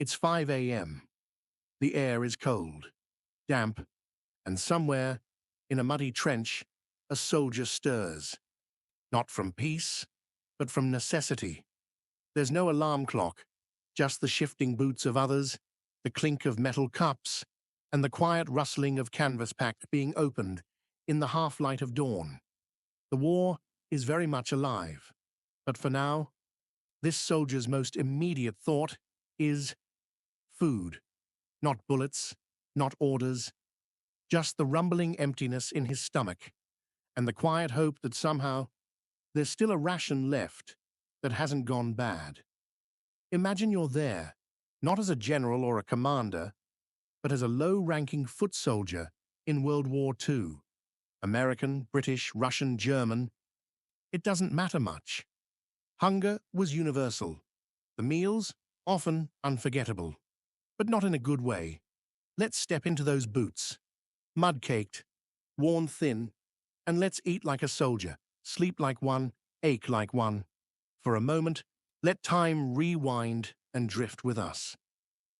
It's 5 a.m. The air is cold, damp, and somewhere, in a muddy trench, a soldier stirs. Not from peace, but from necessity. There's no alarm clock, just the shifting boots of others, the clink of metal cups, and the quiet rustling of canvas packs being opened in the half-light of dawn. The war is very much alive, but for now, this soldier's most immediate thought is food. Not bullets, not orders, just the rumbling emptiness in his stomach, and the quiet hope that somehow there's still a ration left that hasn't gone bad. Imagine you're there, not as a general or a commander, but as a low-ranking foot soldier in World War II. American, British, Russian, German. It doesn't matter much. Hunger was universal. The meals, often unforgettable. But not in a good way. Let's step into those boots. Mud-caked, worn thin, and let's eat like a soldier, sleep like one, ache like one. For a moment, let time rewind and drift with us.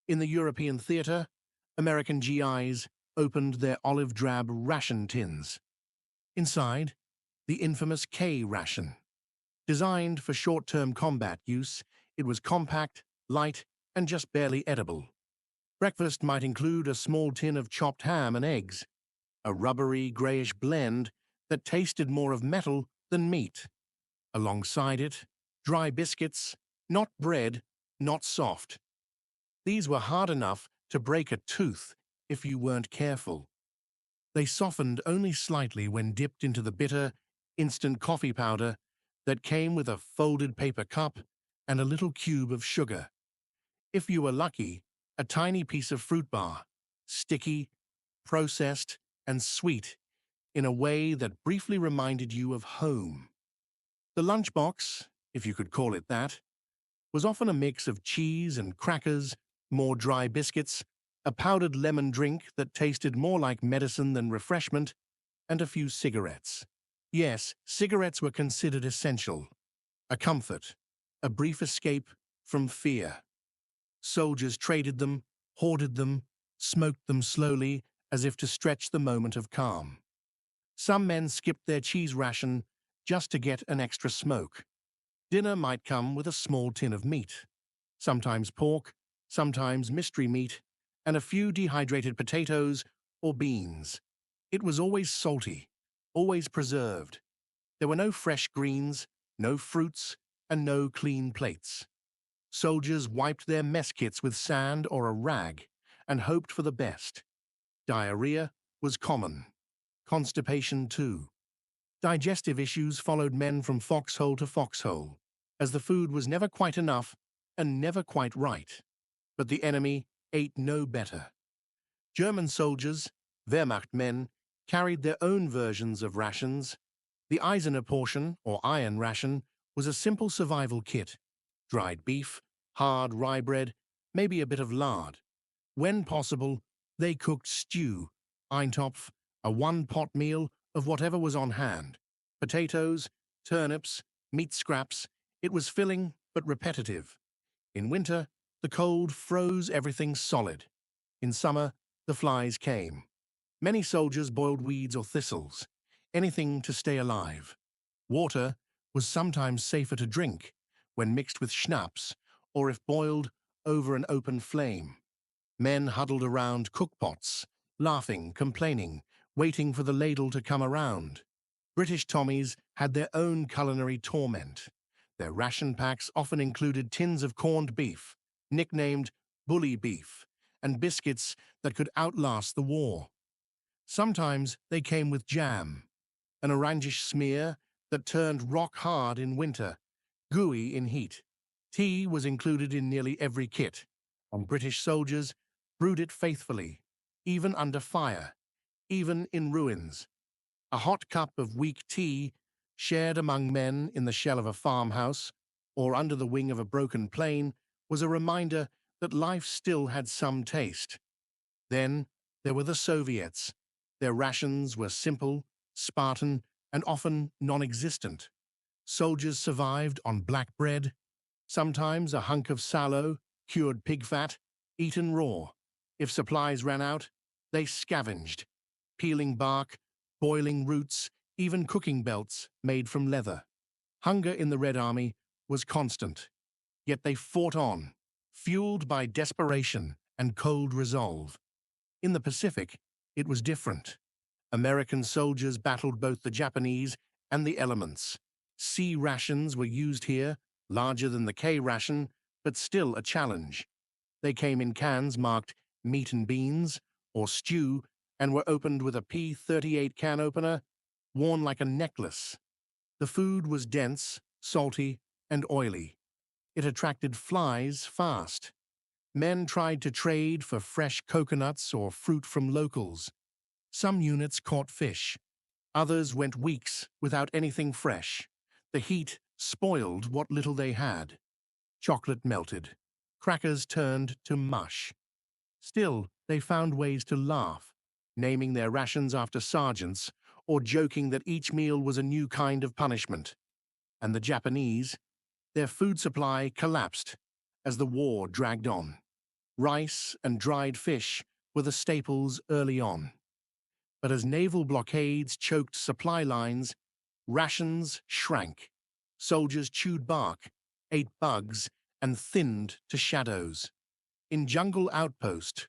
In the European theater, American GIs opened their olive-drab ration tins. Inside, the infamous K ration. Designed for short-term combat use, it was compact, light, and just barely edible. Breakfast might include a small tin of chopped ham and eggs, a rubbery, grayish blend that tasted more of metal than meat. Alongside it, dry biscuits, not bread, not soft. These were hard enough to break a tooth if you weren't careful. They softened only slightly when dipped into the bitter, instant coffee powder that came with a folded paper cup and a little cube of sugar. If you were lucky, a tiny piece of fruit bar, sticky, processed, and sweet in a way that briefly reminded you of home. The lunchbox, if you could call it that, was often a mix of cheese and crackers, more dry biscuits, a powdered lemon drink that tasted more like medicine than refreshment, and a few cigarettes. Yes, cigarettes were considered essential, a comfort, a brief escape from fear. Soldiers traded them, hoarded them, smoked them slowly as if to stretch the moment of calm. Some men skipped their cheese ration just to get an extra smoke. Dinner might come with a small tin of meat, sometimes pork, sometimes mystery meat, and a few dehydrated potatoes or beans. It was always salty, always preserved. There were no fresh greens, no fruits, and no clean plates. Soldiers wiped their mess kits with sand or a rag and hoped for the best. Diarrhea was common. Constipation too. Digestive issues followed men from foxhole to foxhole, as the food was never quite enough and never quite right. But the enemy ate no better. German soldiers, Wehrmacht men, carried their own versions of rations. The Eisener portion, or iron ration, was a simple survival kit. Dried beef, hard rye bread, maybe a bit of lard. When possible, they cooked stew, Eintopf, a one-pot meal of whatever was on hand. Potatoes, turnips, meat scraps. It was filling but repetitive. In winter, the cold froze everything solid. In summer, the flies came. Many soldiers boiled weeds or thistles, anything to stay alive. Water was sometimes safer to drink when mixed with schnapps or if boiled over an open flame. Men huddled around cookpots, laughing, complaining, waiting for the ladle to come around. British Tommies had their own culinary torment. Their ration packs often included tins of corned beef, nicknamed bully beef, and biscuits that could outlast the war. Sometimes they came with jam, an orangish smear that turned rock hard in winter, gooey in heat. Tea was included in nearly every kit, and British soldiers brewed it faithfully, even under fire, even in ruins. A hot cup of weak tea, shared among men in the shell of a farmhouse or under the wing of a broken plane, was a reminder that life still had some taste. Then there were the Soviets. Their rations were simple, Spartan, and often non-existent. Soldiers survived on black bread, sometimes a hunk of sallow, cured pig fat, eaten raw. If supplies ran out, they scavenged, peeling bark, boiling roots, even cooking belts made from leather. Hunger in the Red Army was constant, yet they fought on, fueled by desperation and cold resolve. In the Pacific, it was different. American soldiers battled both the Japanese and the elements. C rations were used here, larger than the K ration, but still a challenge. They came in cans marked meat and beans or stew and were opened with a P-38 can opener worn like a necklace. The food was dense, salty, and oily. It attracted flies fast. Men tried to trade for fresh coconuts or fruit from locals. Some units caught fish. Others went weeks without anything fresh. The heat spoiled what little they had. Chocolate melted. Crackers turned to mush. Still, they found ways to laugh, naming their rations after sergeants or joking that each meal was a new kind of punishment. And the Japanese, their food supply collapsed as the war dragged on. Rice and dried fish were the staples early on. But as naval blockades choked supply lines, rations shrank. Soldiers chewed bark, ate bugs, and thinned to shadows. In jungle outpost,